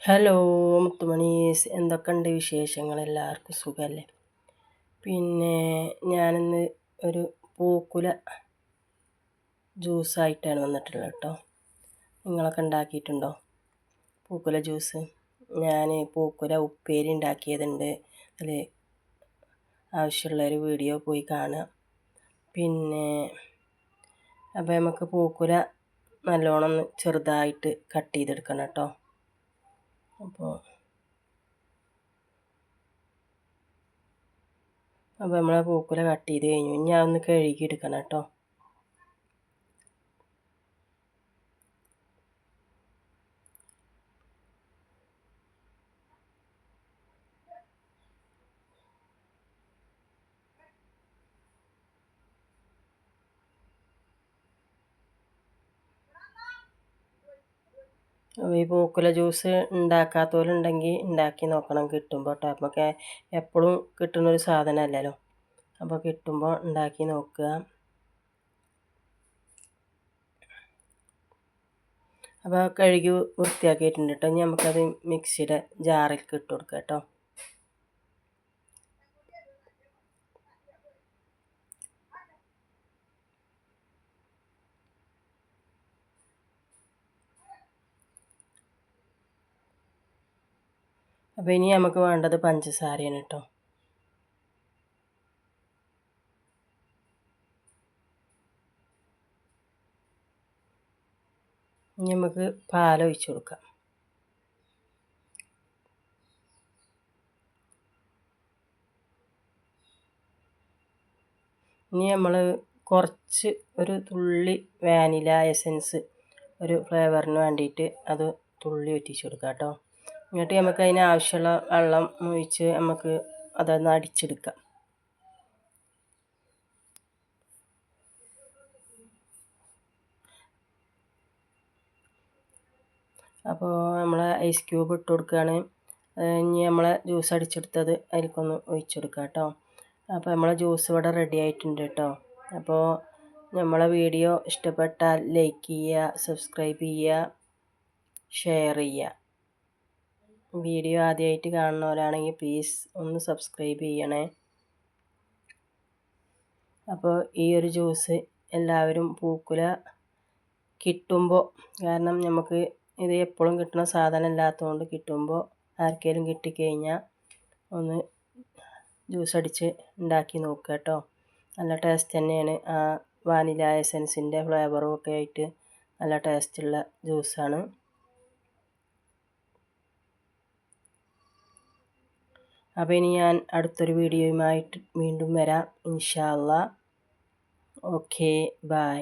Hello മുത്തുമണീസ്, എന്തൊക്കെയുണ്ട് വിശേഷങ്ങൾ? എല്ലാവർക്കും സുഖമല്ലേ? പിന്നെ ഞാനിന്ന് ഒരു പൂക്കുല ജ്യൂസായിട്ടാണ് വന്നിട്ടുള്ളത് കേട്ടോ. നിങ്ങളൊക്കെ ഉണ്ടാക്കിയിട്ടുണ്ടോ പൂക്കുല ജ്യൂസ്? ഞാൻ പൂക്കുല ഉപ്പേരി ഉണ്ടാക്കിയതുണ്ട്. അതിൽ ആവശ്യമുള്ളൊരു വീഡിയോ പോയി കാണുക. പിന്നെ അപ്പോൾ നമുക്ക് പൂക്കുല നല്ലോണം ഒന്ന് ചെറുതായിട്ട് കട്ട് ചെയ്തെടുക്കണം കേട്ടോ. അപ്പോൾ നമ്മളെ പൂക്കുല കട്ട് ചെയ്ത് കഴിഞ്ഞു. ഇനി അതൊന്ന് കഴുകി എടുക്കണം കേട്ടോ. ഈ പൂക്കുല ജ്യൂസ് ഉണ്ടാക്കാത്തവരുണ്ടെങ്കിൽ ഉണ്ടാക്കി നോക്കണം, കിട്ടുമ്പോൾ കേട്ടോ. നമുക്ക് എപ്പോഴും കിട്ടുന്നൊരു സാധനമല്ലല്ലോ, അപ്പോൾ കിട്ടുമ്പോൾ ഉണ്ടാക്കി നോക്കുക. അപ്പോൾ കഴുകി വൃത്തിയാക്കിയിട്ടുണ്ട് കേട്ടോ. ഇനി നമുക്കത് മിക്സിയുടെ ജാറിലേക്ക് ഇട്ട് കൊടുക്കാം കേട്ടോ. അപ്പോൾ ഇനി നമുക്ക് വേണ്ടത് പഞ്ചസാരയാണ് കേട്ടോ. ഇനി നമുക്ക് പാലൊഴിച്ച് കൊടുക്കാം. ഇനി നമ്മൾ കുറച്ച് ഒരു തുള്ളി വാനില എസൻസ് ഒരു ഫ്ലേവറിന് വേണ്ടിയിട്ട് അത് തുള്ളി ഒറ്റിച്ച് കൊടുക്കാം കേട്ടോ. എന്നിട്ട് നമുക്ക് അതിന് ആവശ്യമുള്ള വെള്ളം ഒഴിച്ച് നമുക്ക് അതൊന്ന് അടിച്ചെടുക്കാം. അപ്പോൾ നമ്മൾ ഐസ് ക്യൂബ് ഇട്ട് കൊടുക്കുകയാണ്. ഇനി നമ്മളെ ജ്യൂസ് അടിച്ചെടുത്തത് അതിലേക്കൊന്ന് ഒഴിച്ചെടുക്കാം കേട്ടോ. അപ്പോൾ നമ്മളെ ജ്യൂസ് ഇവിടെ റെഡി ആയിട്ടുണ്ട് കേട്ടോ. അപ്പോൾ നമ്മളെ വീഡിയോ ഇഷ്ടപ്പെട്ടാൽ ലൈക്ക് ചെയ്യുക, സബ്സ്ക്രൈബ് ചെയ്യുക, ഷെയർ ചെയ്യുക. വീഡിയോ ആദ്യമായിട്ട് കാണുന്നവരാണെങ്കിൽ പ്ലീസ് ഒന്ന് സബ്സ്ക്രൈബ് ചെയ്യണേ. അപ്പോൾ ഈ ഒരു ജ്യൂസ് എല്ലാവരും പൂക്കുല കിട്ടുമ്പോൾ, കാരണം നമുക്ക് ഇത് എപ്പോഴും കിട്ടുന്ന സാധനം അല്ലാത്തതുകൊണ്ട് കിട്ടുമ്പോൾ ആർക്കെങ്കിലും കിട്ടിക്കഴിഞ്ഞാൽ ഒന്ന് ജ്യൂസ് അടിച്ച് ഉണ്ടാക്കി നോക്കുക കേട്ടോ. നല്ല ടേസ്റ്റ് തന്നെയാണ്. ആ വാനില എസൻസിൻ്റെ ഫ്ലേവറും ഒക്കെ ആയിട്ട് നല്ല ടേസ്റ്റുള്ള ജ്യൂസാണ്. അപ്പോൾ ഇനി ഞാൻ അടുത്തൊരു വീഡിയോയുമായിട്ട് വീണ്ടും വരാം ഇൻഷാ അല്ലാ. Okay, by.